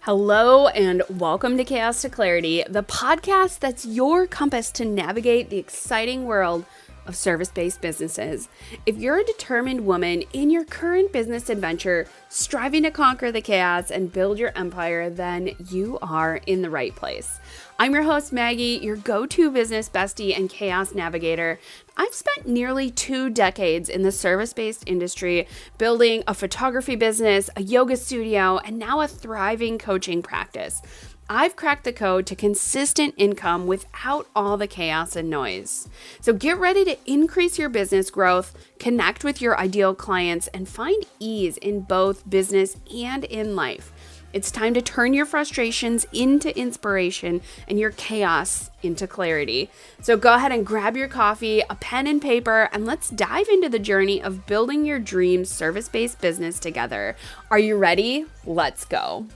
Hello and welcome to Chaos to Clarity, the podcast that's your compass to navigate the exciting world of service-based businesses. If you're a determined woman in your current business adventure, striving to conquer the chaos and build your empire, then you are in the right place. I'm your host, Maggie, your go-to business bestie and chaos navigator. I've spent nearly 2 decades in the service-based industry, building a photography business, a yoga studio, and now a thriving coaching practice. I've cracked the code to consistent income without all the chaos and noise. So get ready to increase your business growth, connect with your ideal clients, and find ease in both business and in life. It's time to turn your frustrations into inspiration and your chaos into clarity. So go ahead and grab your coffee, a pen and paper, and let's dive into the journey of building your dream service-based business together. Are you ready? Let's go.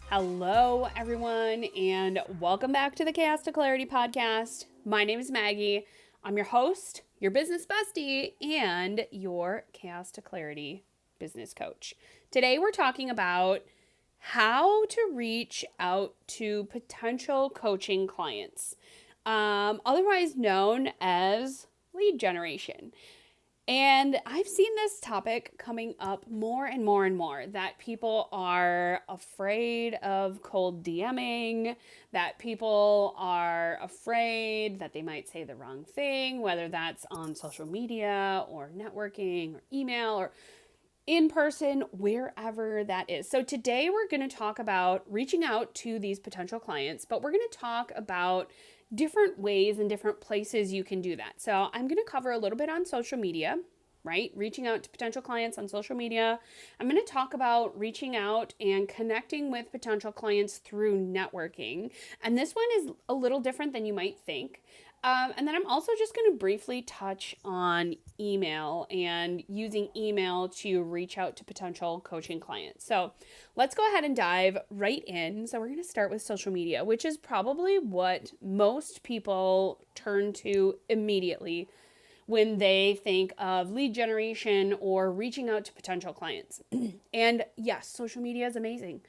Hello, everyone, and welcome back to the Chaos to Clarity podcast. My name is Maggie. I'm your host, your business bestie, and your Chaos to Clarity business coach. Today, we're talking about how to reach out to potential coaching clients, otherwise known as lead generation. And I've seen this topic coming up more and more and more, that people are afraid of cold DMing, that people are afraid that they might say the wrong thing, whether that's on social media or networking or email or in person, wherever that is. So today we're going to talk about reaching out to these potential clients, but we're going to talk about different ways and different places you can do that. So I'm going to cover a little bit on social media, right? Reaching out to potential clients on social media. I'm going to talk about reaching out and connecting with potential clients through networking. And this one is a little different than you might think. And then I'm also just going to briefly touch on email and using email to reach out to potential coaching clients. So let's go ahead and dive right in. So we're going to start with social media, which is probably what most people turn to immediately when they think of lead generation or reaching out to potential clients. And yes, social media is amazing.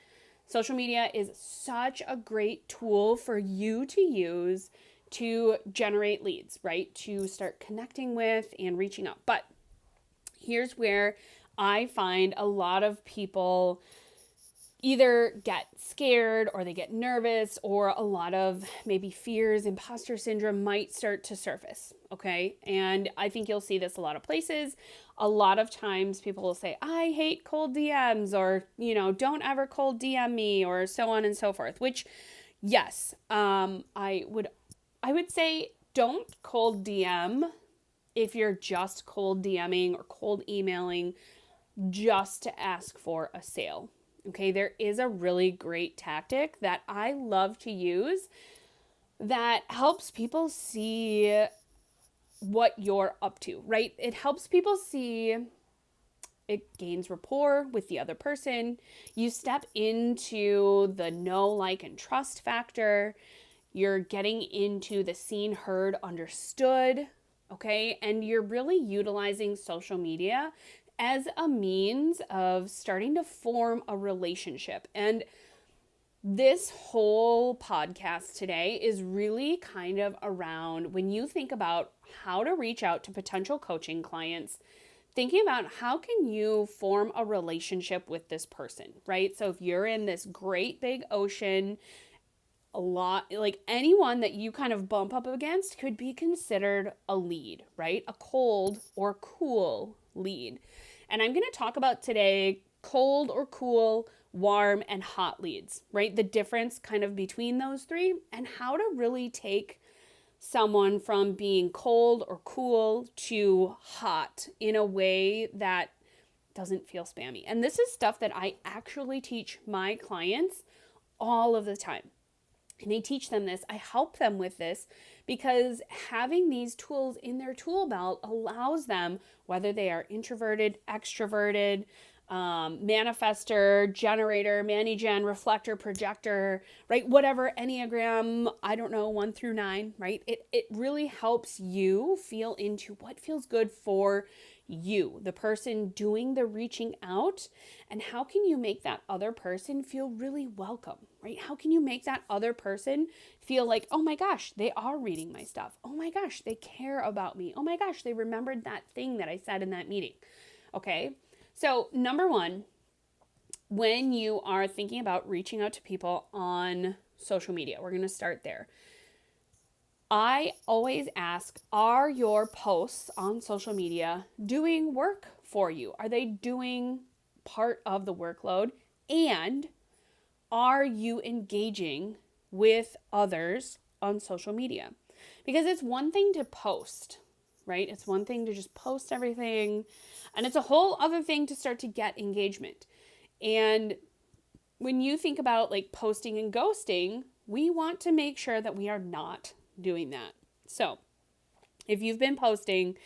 Social media is such a great tool for you to use to generate leads, right? To start connecting with and reaching out. But here's where I find a lot of people either get scared or they get nervous, or a lot of maybe fears, imposter syndrome might start to surface, okay? And I think you'll see this a lot of places. A lot of times people will say, I hate cold DMs, or, don't ever cold DM me, or so on and so forth, which, yes, I would say don't cold DM if you're just cold DMing or cold emailing just to ask for a sale. Okay, there is a really great tactic that I love to use that helps people see what you're up to, right? It helps people see, it gains rapport with the other person. You step into the know, like, and trust factor. You're getting into the seen, heard, understood, okay? And you're really utilizing social media as a means of starting to form a relationship. And this whole podcast today is really kind of around, when you think about how to reach out to potential coaching clients, thinking about how can you form a relationship with this person, right? So if you're in this great big ocean, a lot, like anyone that you kind of bump up against could be considered a lead, right? A cold or cool lead. And I'm going to talk about today cold or cool, warm, and hot leads, right? The difference kind of between those three, and how to really take someone from being cold or cool to hot in a way that doesn't feel spammy. And this is stuff that I actually teach my clients all of the time. And I teach them this, I help them with this, because having these tools in their tool belt allows them, whether they are introverted, extroverted, manifester, generator, Manny-Gen, reflector, projector, right? Whatever, Enneagram, I don't know, 1 through 9, right? It really helps you feel into what feels good for you, the person doing the reaching out, and how can you make that other person feel really welcome, right? How can you make that other person feel like, oh my gosh, they are reading my stuff. Oh my gosh, they care about me. Oh my gosh, they remembered that thing that I said in that meeting. Okay. So, number one, when you are thinking about reaching out to people on social media, we're going to start there. I always ask, are your posts on social media doing work for you? Are they doing part of the workload? And are you engaging with others on social media? Because it's one thing to post, right? It's one thing to just post everything, and it's a whole other thing to start to get engagement. And when you think about like posting and ghosting, we want to make sure that we are not doing that. So if you've been posting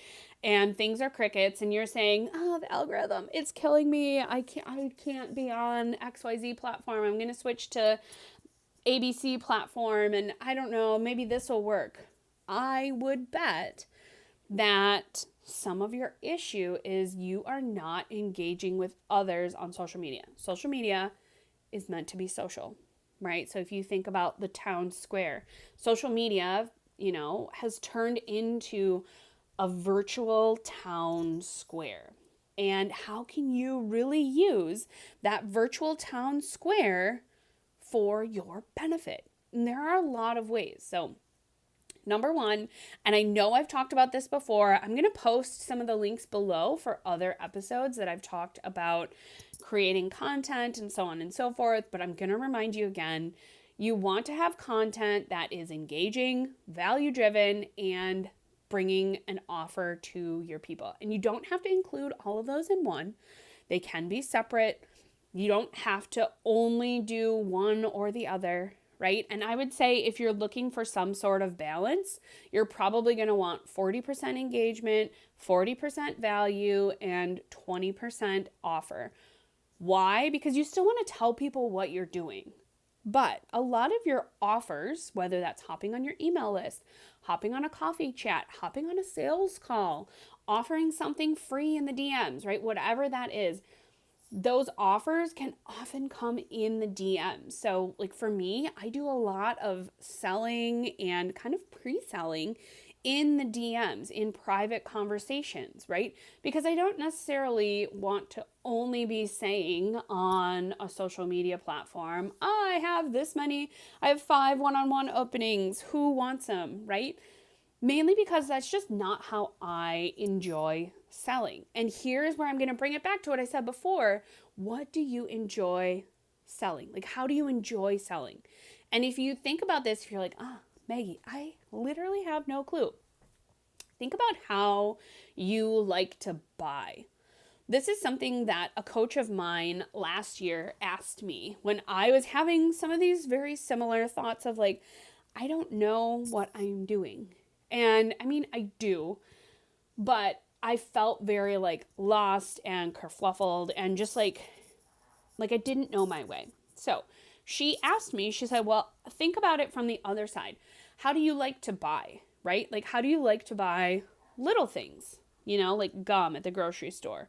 and things are crickets and you're saying, oh, the algorithm, it's killing me. I can't be on XYZ platform. I'm going to switch to ABC platform and I don't know, maybe this will work. I would bet that some of your issue is you are not engaging with others on social media. Social media is meant to be social, right? So if you think about the town square, social media, has turned into a virtual town square. And how can you really use that virtual town square for your benefit? And there are a lot of ways. So number one, and I know I've talked about this before, I'm going to post some of the links below for other episodes that I've talked about creating content and so on and so forth, but I'm going to remind you again, you want to have content that is engaging, value-driven, and bringing an offer to your people. And you don't have to include all of those in one. They can be separate. You don't have to only do one or the other, right? And I would say if you're looking for some sort of balance, you're probably going to want 40% engagement, 40% value, and 20% offer. Why? Because you still want to tell people what you're doing. But a lot of your offers, whether that's hopping on your email list, hopping on a coffee chat, hopping on a sales call, offering something free in the DMs, right? Whatever that is, those offers can often come in the DMs. So like for me, I do a lot of selling and kind of pre-selling in the DMs, in private conversations, right? Because I don't necessarily want to only be saying on a social media platform, oh, I have 5 one-on-one openings, who wants them, right? Mainly because that's just not how I enjoy selling. And here's where I'm going to bring it back to what I said before. What do you enjoy selling? Like, how do you enjoy selling? And if you think about this, if you're like, Maggie, I literally have no clue. Think about how you like to buy. This is something that a coach of mine last year asked me when I was having some of these very similar thoughts of like, I don't know what I'm doing. And I mean, I do, but I felt very like lost and kerfluffled and just like I didn't know my way. So she asked me, she said, well, think about it from the other side. How do you like to buy, right? Like, how do you like to buy little things, like gum at the grocery store?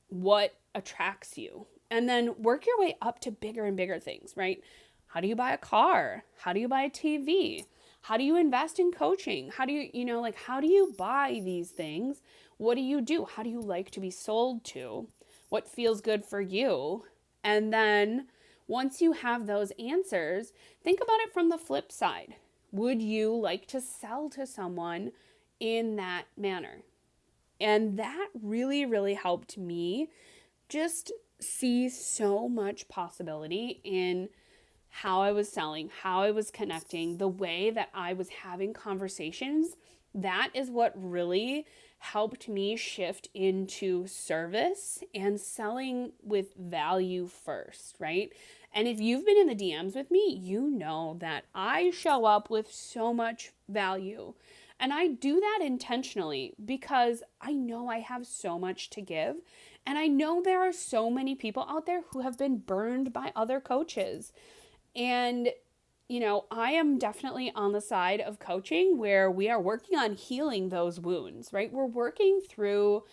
What attracts you? And then work your way up to bigger and bigger things, right? How do you buy a car? How do you buy a TV? How do you invest in coaching? How do you, how do you buy these things? What do you do? How do you like to be sold to? What feels good for you? And then once you have those answers, think about it from the flip side. Would you like to sell to someone in that manner? And that really, really helped me just see so much possibility in how I was selling, how I was connecting, the way that I was having conversations. That is what really helped me shift into service and selling with value first, right? And if you've been in the DMs with me, you know that I show up with so much value. And I do that intentionally because I know I have so much to give. And I know there are so many people out there who have been burned by other coaches. And, I am definitely on the side of coaching where we are working on healing those wounds, right? We're working through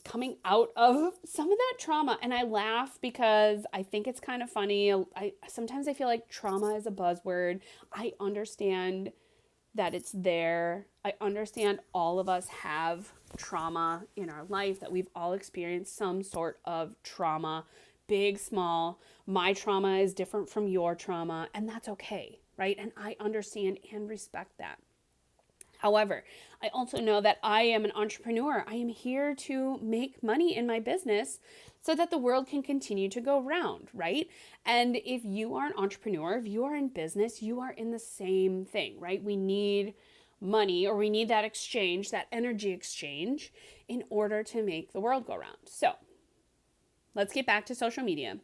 coming out of some of that trauma. And I laugh because I think it's kind of funny. Sometimes I feel like trauma is a buzzword. I understand that it's there. I understand all of us have trauma in our life, that we've all experienced some sort of trauma, big, small. My trauma is different from your trauma, and that's okay, right? And I understand and respect that. However, I also know that I am an entrepreneur. I am here to make money in my business so that the world can continue to go round, right? And if you are an entrepreneur, if you are in business, you are in the same thing, right? We need money, or we need that exchange, that energy exchange, in order to make the world go round. So let's get back to social media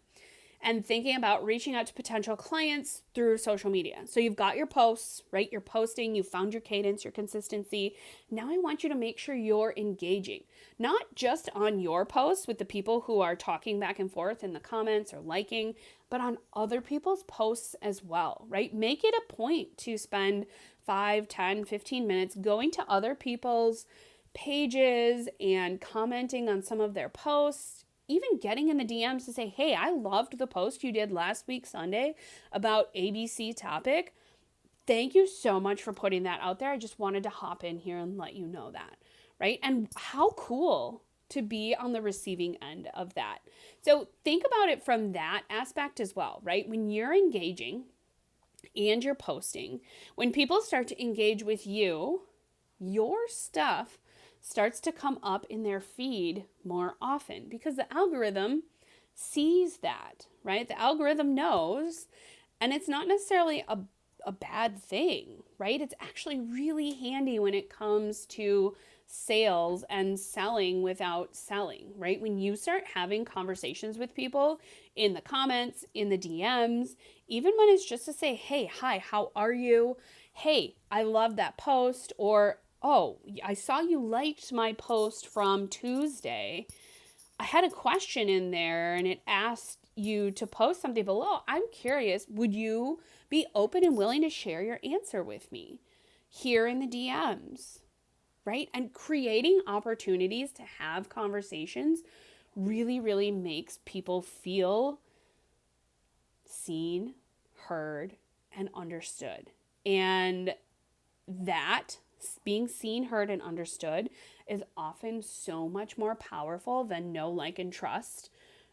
and thinking about reaching out to potential clients through social media. So you've got your posts, right? You're posting, you found your cadence, your consistency. Now I want you to make sure you're engaging, not just on your posts with the people who are talking back and forth in the comments or liking, but on other people's posts as well, right? Make it a point to spend 5, 10, 15 minutes going to other people's pages and commenting on some of their posts, even getting in the DMs to say, hey, I loved the post you did last week, Sunday, about ABC topic. Thank you so much for putting that out there. I just wanted to hop in here and let you know that, right? And how cool to be on the receiving end of that. So think about it from that aspect as well, right? When you're engaging and you're posting, when people start to engage with you, your stuff starts to come up in their feed more often because the algorithm sees that, right? The algorithm knows, and it's not necessarily a bad thing, right? It's actually really handy when it comes to sales and selling without selling, right? When you start having conversations with people in the comments, in the DMs, even when it's just to say, hey, hi, how are you? Hey, I love that post, or oh, I saw you liked my post from Tuesday. I had a question in there and it asked you to post something below. I'm curious, would you be open and willing to share your answer with me here in the DMs, right? And creating opportunities to have conversations really, really makes people feel seen, heard, and understood. And that being seen, heard, and understood is often so much more powerful than know, like, and trust,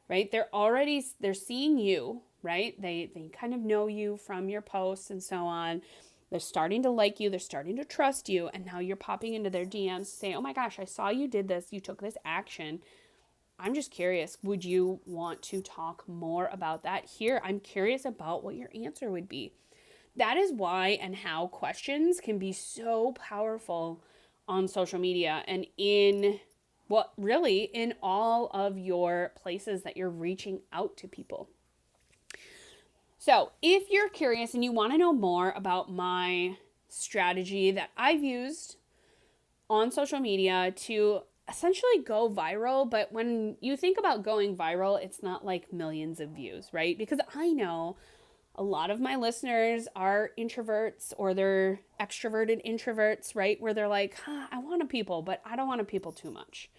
right? They're seeing you, right? They kind of know you from your posts and so on. They're starting to like you. They're starting to trust you. And now you're popping into their DMs to say, oh my gosh, I saw you did this. You took this action. I'm just curious. Would you want to talk more about that here? I'm curious about what your answer would be. That is why and how questions can be so powerful on social media and in all of your places that you're reaching out to people. So if you're curious and you want to know more about my strategy that I've used on social media to essentially go viral, but when you think about going viral, it's not like millions of views, right? Because I know a lot of my listeners are introverts, or they're extroverted introverts, right? Where they're like, I want to people, but I don't want to people too much.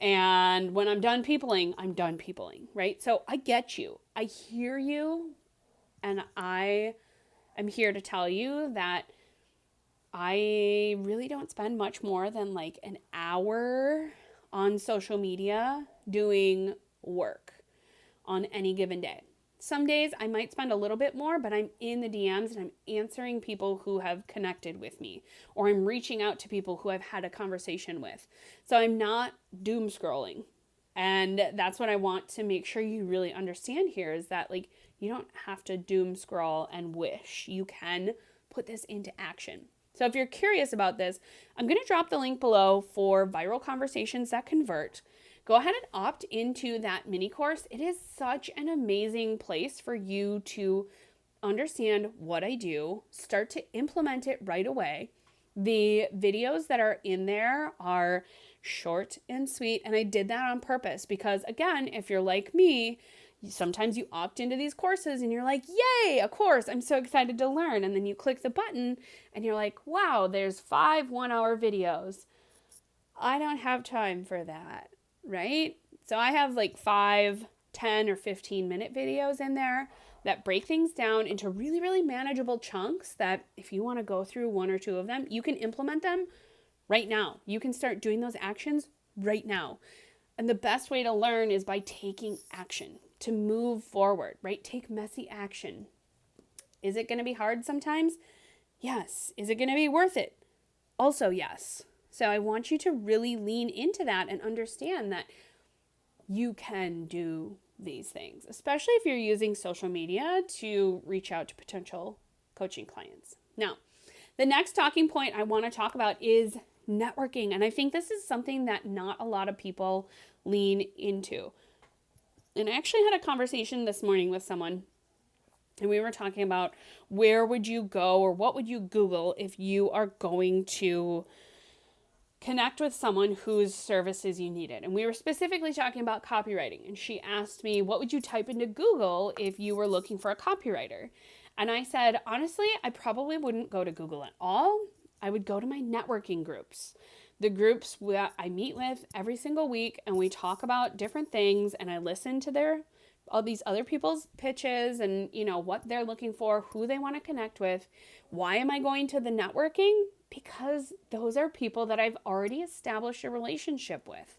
And when I'm done peopling, I'm done peopling, right? So I get you. I hear you. And I am here to tell you that I really don't spend much more than like an hour on social media doing work on any given day. Some days I might spend a little bit more, but I'm in the DMs and I'm answering people who have connected with me, or I'm reaching out to people who I've had a conversation with. So I'm not doom scrolling. And that's what I want to make sure you really understand here, is that like you don't have to doom scroll and wish. You can put this into action. So if you're curious about this, I'm going to drop the link below for Viral Conversations That Convert. Go ahead and opt into that mini course. It is such an amazing place for you to understand what I do, start to implement it right away, The videos that are in there are short and sweet, and I did that on purpose because, again, if you're like me, sometimes you opt into these courses and you're like, yay, a course, I'm so excited to learn. And then you click the button and you're like, wow, there's 5 1-hour videos. I don't have time for that, right? So I have like 5, 10, or 15-minute videos in there that break things down into really, really manageable chunks that if you want to go through 1 or 2 of them, you can implement them right now. You can start doing those actions right now. And the best way to learn is by taking action to move forward, right? Take messy action. Is it going to be hard sometimes? Yes. Is it going to be worth it? Also, yes. So I want you to really lean into that and understand that you can do these things, especially if you're using social media to reach out to potential coaching clients. Now, the next talking point I want to talk about is networking. And I think this is something that not a lot of people lean into. And I actually had a conversation this morning with someone, and we were talking about where would you go or what would you Google if you are going to connect with someone whose services you needed. And we were specifically talking about copywriting. And she asked me, what would you type into Google if you were looking for a copywriter? And I said, honestly, I probably wouldn't go to Google at all. I would go to my networking groups. The groups that I meet with every single week, and we talk about different things, and I listen to all these other people's pitches and, what they're looking for, who they want to connect with. Why am I going to the networking? Because those are people that I've already established a relationship with.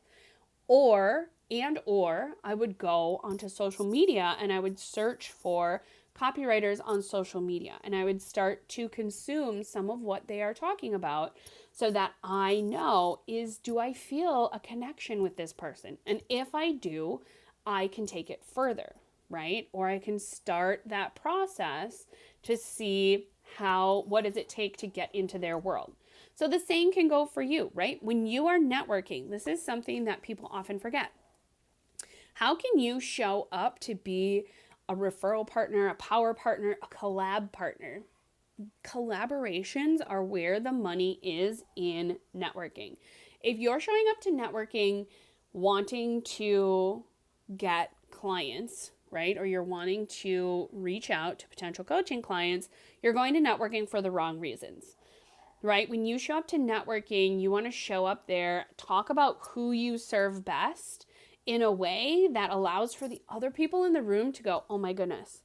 Or I would go onto social media and I would search for copywriters on social media, and I would start to consume some of what they are talking about so that I know, do I feel a connection with this person? And if I do, I can take it further, right? Or I can start that process to see what does it take to get into their world. So the same can go for you, right? When you are networking, this is something that people often forget. How can you show up to be a referral partner, a power partner, a collab partner? Collaborations are where the money is in networking. If you're showing up to networking wanting to get clients, right? Or you're wanting to reach out to potential coaching clients, you're going to networking for the wrong reasons, right? When you show up to networking, you want to show up there, talk about who you serve best in a way that allows for the other people in the room to go, oh my goodness,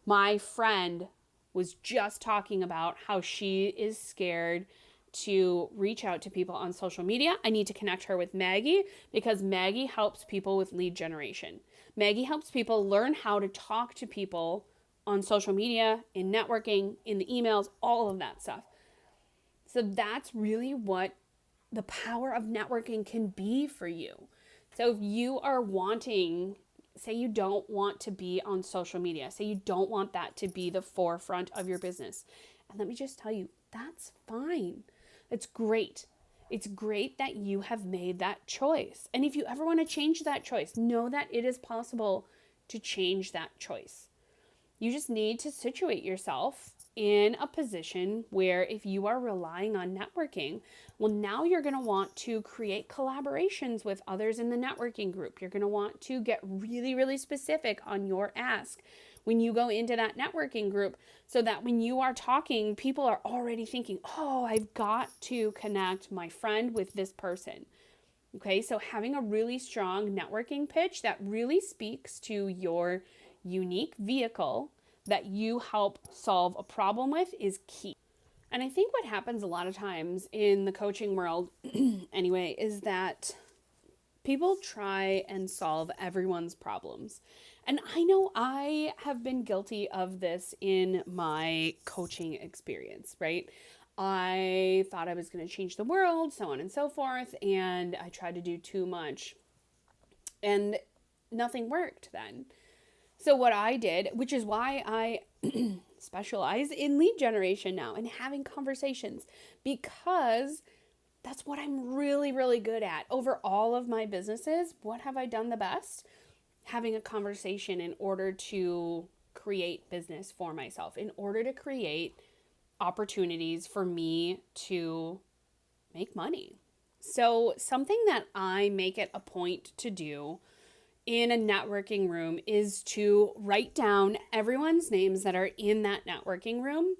my friend was just talking about how she is scared to reach out to people on social media. I need to connect her with Maggie because Maggie helps people with lead generation. Maggie helps people learn how to talk to people on social media, in networking, in the emails, all of that stuff. So that's really what the power of networking can be for you. So if you are say you don't want to be on social media, say you don't want that to be the forefront of your business, and let me just tell you, that's fine. It's great. It's great that you have made that choice. And if you ever want to change that choice, know that it is possible to change that choice. You just need to situate yourself in a position where if you are relying on networking, well, now you're going to want to create collaborations with others in the networking group. You're going to want to get really, really specific on your ask when you go into that networking group so that when you are talking, people are already thinking, oh, I've got to connect my friend with this person. Okay, so having a really strong networking pitch that really speaks to your unique vehicle that you help solve a problem with is key. And I think what happens a lot of times in the coaching world anyway is that people try and solve everyone's problems. And I know I have been guilty of this in my coaching experience, right? I thought I was going to change the world, so on and so forth, and I tried to do too much. And nothing worked then. So what I did, which is why I specialize in lead generation now and having conversations, because that's what I'm really, really good at. Over all of my businesses, what have I done the best? Having a conversation in order to create business for myself, in order to create opportunities for me to make money. So, something that I make it a point to do in a networking room is to write down everyone's names that are in that networking room.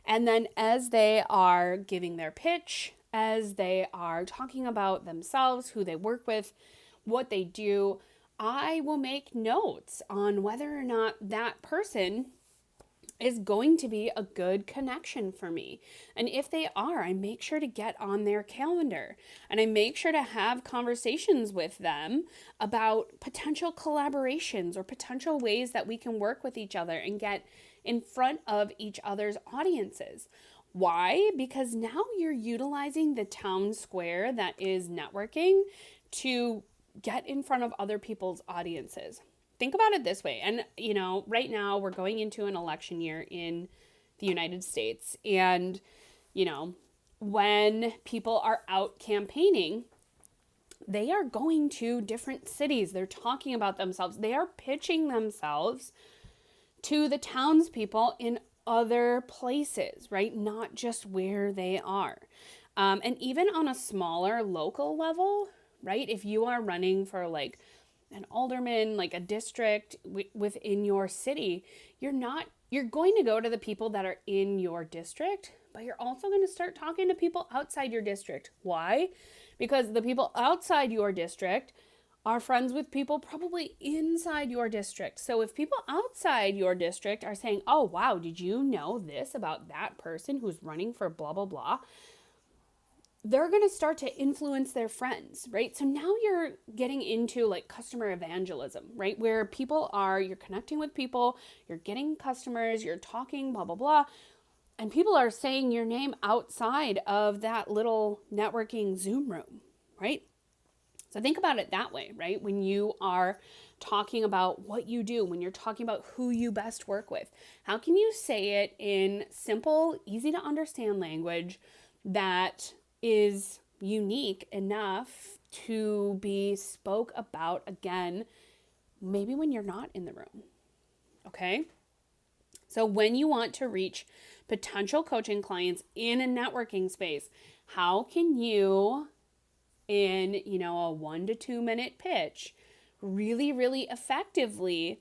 And then as they are giving their pitch, as they are talking about themselves, who they work with, what they do, I will make notes on whether or not that person is going to be a good connection for me. And if they are, I make sure to get on their calendar and I make sure to have conversations with them about potential collaborations or potential ways that we can work with each other and get in front of each other's audiences. Why? Because now you're utilizing the town square that is networking to get in front of other people's audiences. Think about it this way. And, right now we're going into an election year in the United States. And, when people are out campaigning, they are going to different cities. They're talking about themselves. They are pitching themselves to the townspeople in other places, right? Not just where they are. And even on a smaller local level, right? If you are running for like an alderman, like a district within your city, you're going to go to the people that are in your district, but you're also going to start talking to people outside your district. Why? Because the people outside your district are friends with people probably inside your district. So if people outside your district are saying, oh, wow, did you know this about that person who's running for blah, blah, blah? They're going to start to influence their friends, right? So now you're getting into like customer evangelism, right? Where you're connecting with people, you're getting customers, you're talking, blah, blah, blah. And people are saying your name outside of that little networking Zoom room, right? So think about it that way, right? When you are talking about what you do, when you're talking about who you best work with, how can you say it in simple, easy to understand language that is unique enough to be spoke about again, maybe when you're not in the room, okay? So when you want to reach potential coaching clients in a networking space, how can you, in, a 1 to 2 minute pitch, really, really effectively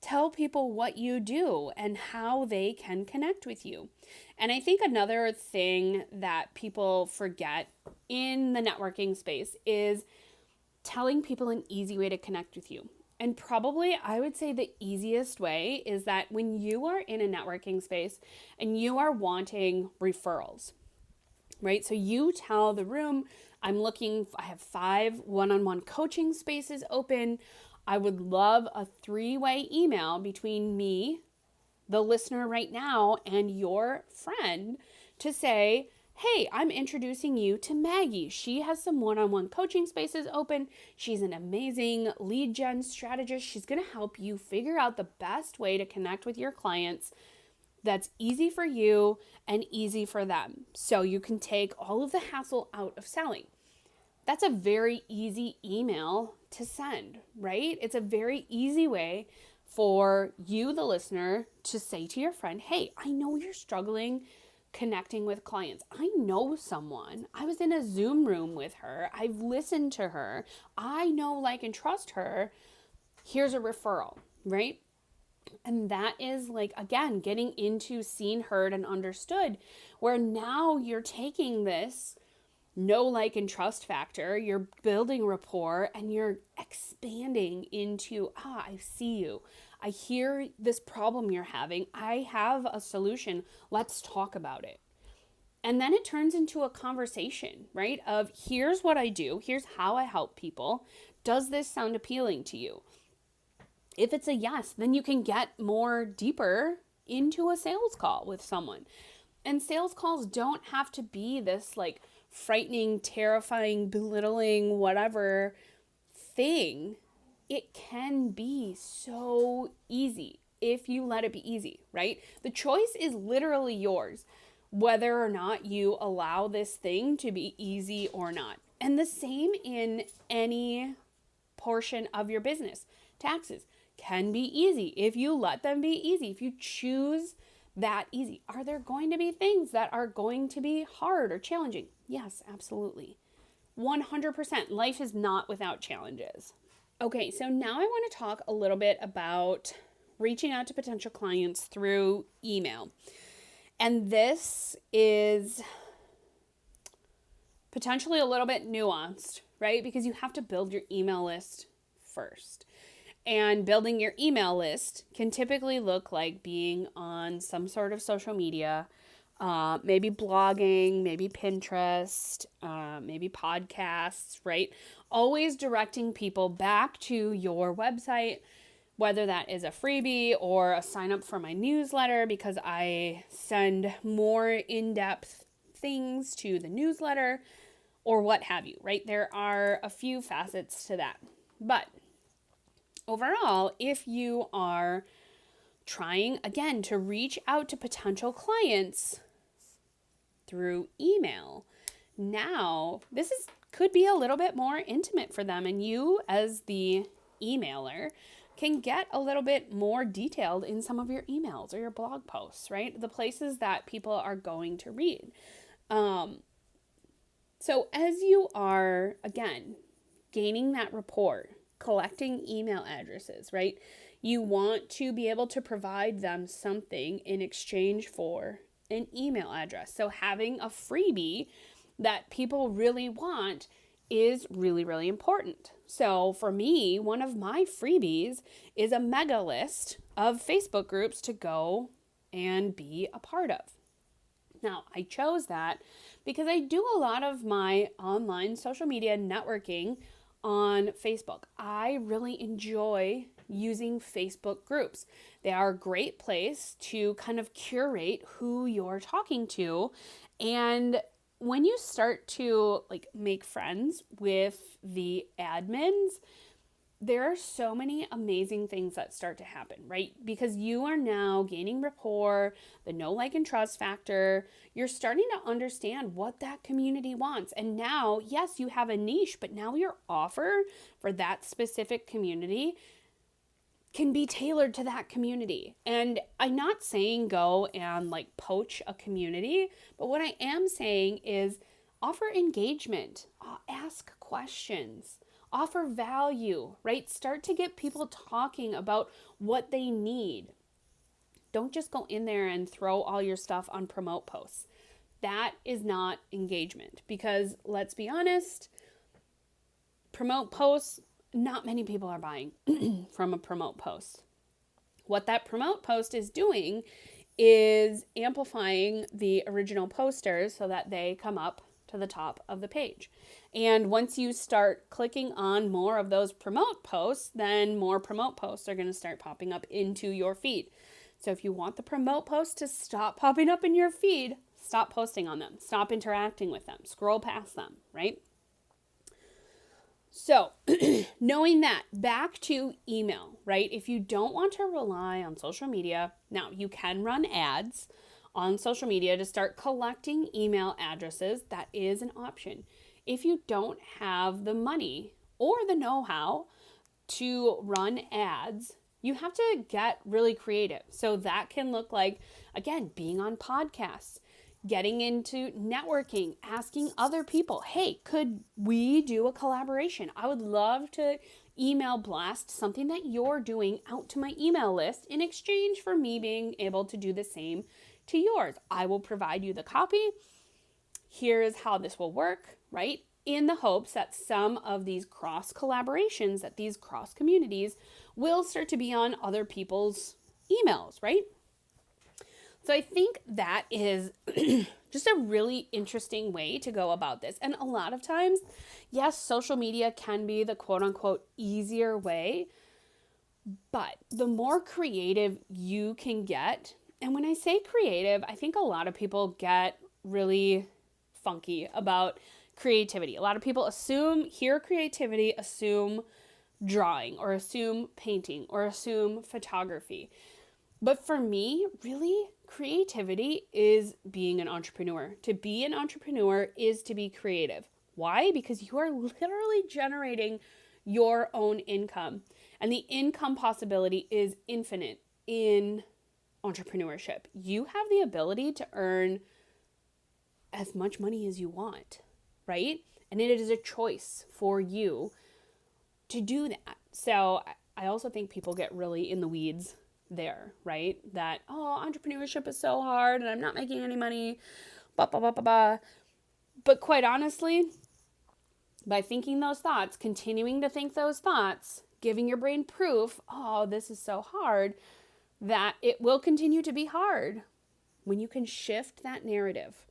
tell people what you do and how they can connect with you? And I think another thing that people forget in the networking space is telling people an easy way to connect with you. And probably I would say the easiest way is that when you are in a networking space and you are wanting referrals, right? So you tell the room, I have 5 one-on-one coaching spaces open. I would love a 3-way email between me, the listener right now, and your friend to say, hey, I'm introducing you to Maggie. She has some one-on-one coaching spaces open. She's an amazing lead gen strategist. She's going to help you figure out the best way to connect with your clients that's easy for you and easy for them. So you can take all of the hassle out of selling. That's a very easy email to send, right? It's a very easy way for you, the listener, to say to your friend, hey, I know you're struggling connecting with clients. I know someone. I was in a Zoom room with her. I've listened to her. I know, like, and trust her. Here's a referral, right? And that is, like, again, getting into seen, heard, and understood, where now you're taking this know, like, and trust factor, you're building rapport, and you're expanding into, I see you. I hear this problem you're having. I have a solution. Let's talk about it. And then it turns into a conversation, right? Of here's what I do. Here's how I help people. Does this sound appealing to you? If it's a yes, then you can get more deeper into a sales call with someone. And sales calls don't have to be this like frightening, terrifying, belittling, whatever thing. It can be so easy if you let it be easy, right? The choice is literally yours, whether or not you allow this thing to be easy or not. And the same in any portion of your business. Taxes can be easy if you let them be easy. If you choose that easy. Are there going to be things that are going to be hard or challenging? Yes, absolutely. 100%. Life is not without challenges. Okay, so now I want to talk a little bit about reaching out to potential clients through email. And this is potentially a little bit nuanced, right? Because you have to build your email list first. And building your email list can typically look like being on some sort of social media, maybe blogging, maybe Pinterest, maybe podcasts, right? Always directing people back to your website, whether that is a freebie or a sign up for my newsletter, because I send more in-depth things to the newsletter or what have you, right? There are a few facets to that. But overall, if you are trying, again, to reach out to potential clients through email, now could be a little bit more intimate for them, and you as the emailer can get a little bit more detailed in some of your emails or your blog posts, right? The places that people are going to read. So as you are, again, gaining that rapport, collecting email addresses, right? You want to be able to provide them something in exchange for an email address. So having a freebie that people really want is really, really important. So for me, one of my freebies is a mega list of Facebook groups to go and be a part of. Now, I chose that because I do a lot of my online social media networking on Facebook. I really enjoy using Facebook groups. They are a great place to kind of curate who you're talking to. And when you start to make friends with the admins, there are so many amazing things that start to happen, right? Because you are now gaining rapport, the know, like, and trust factor. You're starting to understand what that community wants. And now, yes, you have a niche, but now your offer for that specific community can be tailored to that community. And I'm not saying go and poach a community, but what I am saying is offer engagement, ask questions, offer value, right? Start to get people talking about what they need. Don't just go in there and throw all your stuff on promote posts. That is not engagement, because let's be honest, promote posts, not many people are buying from a promote post. What that promote post is doing is amplifying the original posters so that they come up to the top of the page. And once you start clicking on more of those promote posts, then more promote posts are going to start popping up into your feed. So if you want the promote posts to stop popping up in your feed, stop posting on them, stop interacting with them, scroll past them, right? So knowing that, back to email, right? If you don't want to rely on social media, now you can run ads on social media to start collecting email addresses. That is an option. If you don't have the money or the know-how to run ads, you have to get really creative. So that can look like, again, being on podcasts, getting into networking, asking other people, hey, could we do a collaboration? I would love to email blast something that you're doing out to my email list in exchange for me being able to do the same to yours. I will provide you the copy. Here is how this will work, right? In the hopes that some of these cross collaborations, that these cross communities will start to be on other people's emails, right? So I think that is just a really interesting way to go about this. And a lot of times, yes, social media can be the quote unquote easier way, but the more creative you can get, and when I say creative, I think a lot of people get really funky about creativity. A lot of people hear creativity, assume drawing or assume painting or assume photography. But for me, really, creativity is being an entrepreneur. To be an entrepreneur is to be creative. Why? Because you are literally generating your own income. And the income possibility is infinite in entrepreneurship. You have the ability to earn as much money as you want, right? And it is a choice for you to do that. So I also think people get really in the weeds there, right? That, oh, entrepreneurship is so hard and I'm not making any money, blah, blah, blah, blah, blah. But quite honestly, by thinking those thoughts, continuing to think those thoughts, giving your brain proof, oh, this is so hard, that it will continue to be hard when you can shift that narrative.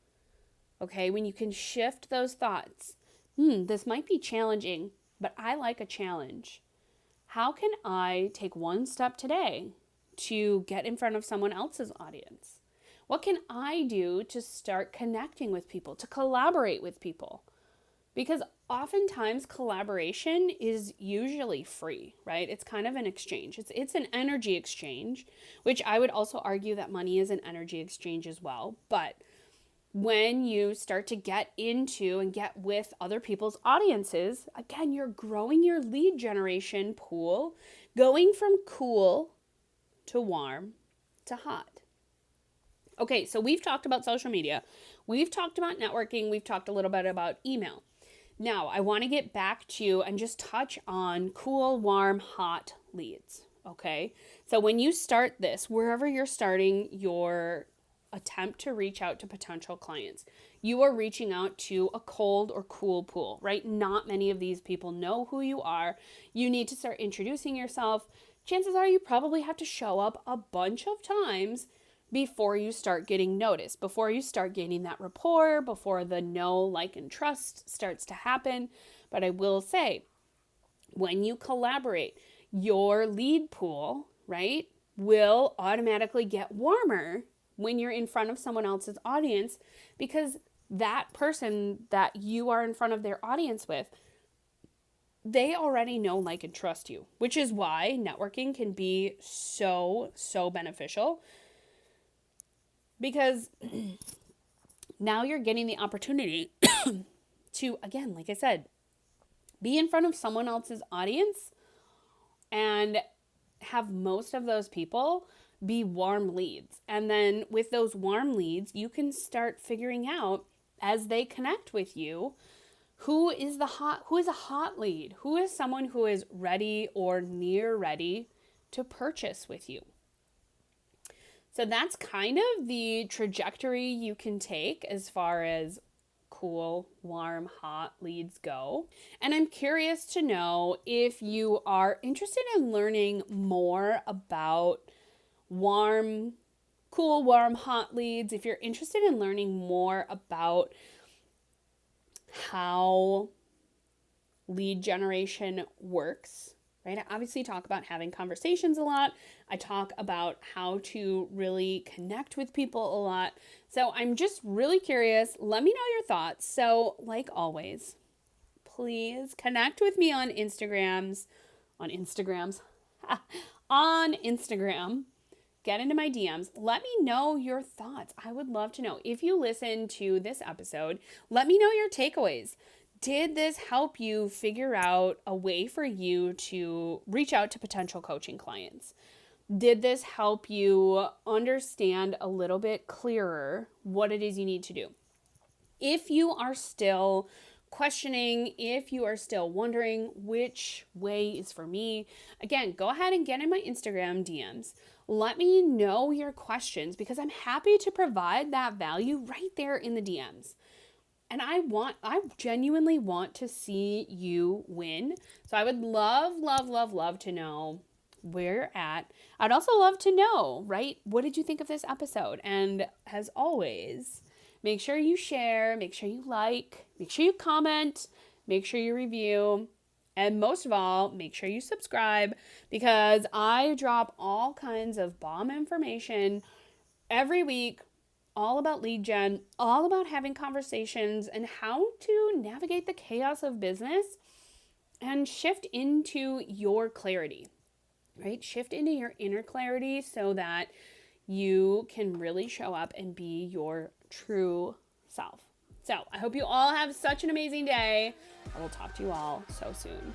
Okay, when you can shift those thoughts. This might be challenging, but I like a challenge. How can I take one step today to get in front of someone else's audience? What can I do to start connecting with people, to collaborate with people? Because oftentimes collaboration is usually free, right? It's kind of an exchange. It's an energy exchange, which I would also argue that money is an energy exchange as well. But when you start to get into and get with other people's audiences, again, you're growing your lead generation pool, going from cool to warm to hot. Okay, so we've talked about social media. We've talked about networking. We've talked a little bit about email. Now, I want to get back to and just touch on cool, warm, hot leads, okay? So when you start this, wherever you're starting your attempt to reach out to potential clients, you are reaching out to a cold or cool pool, right? Not many of these people know who you are. You need to start introducing yourself. Chances are you probably have to show up a bunch of times before you start getting noticed, before you start gaining that rapport, before the know, like, and trust starts to happen. But I will say, when you collaborate, your lead pool, right, will automatically get warmer when you're in front of someone else's audience, because that person that you are in front of their audience with, they already know, like, and trust you, which is why networking can be so, so beneficial. Because now you're getting the opportunity to, again, like I said, be in front of someone else's audience and have most of those people be warm leads. And then with those warm leads, you can start figuring out, as they connect with you, who is a hot lead? Who is someone who is ready or near ready to purchase with you? So that's kind of the trajectory you can take as far as cool, warm, hot leads go. And I'm curious to know if you are interested in learning more about cool, warm, hot leads. If you're interested in learning more about how lead generation works, right? I obviously talk about having conversations a lot. I talk about how to really connect with people a lot. So I'm just really curious. Let me know your thoughts. So, like always, please connect with me on Instagram. Get into my DMs. Let me know your thoughts. I would love to know. If you listen to this episode, let me know your takeaways. Did this help you figure out a way for you to reach out to potential coaching clients? Did this help you understand a little bit clearer what it is you need to do? If you are still questioning, if you are still wondering which way is for me, again, go ahead and get in my Instagram DMs. Let me know your questions, because I'm happy to provide that value right there in the DMs. And I genuinely want to see you win. So I would love to know where you're at. I'd also love to know, right? What did you think of this episode? And as always, make sure you share, make sure you like, make sure you comment, make sure you review, and most of all, make sure you subscribe, because I drop all kinds of bomb information every week, all about lead gen, all about having conversations and how to navigate the chaos of business and shift into your clarity, right? Shift into your inner clarity so that you can really show up and be your true self. So I hope you all have such an amazing day. I will talk to you all so soon.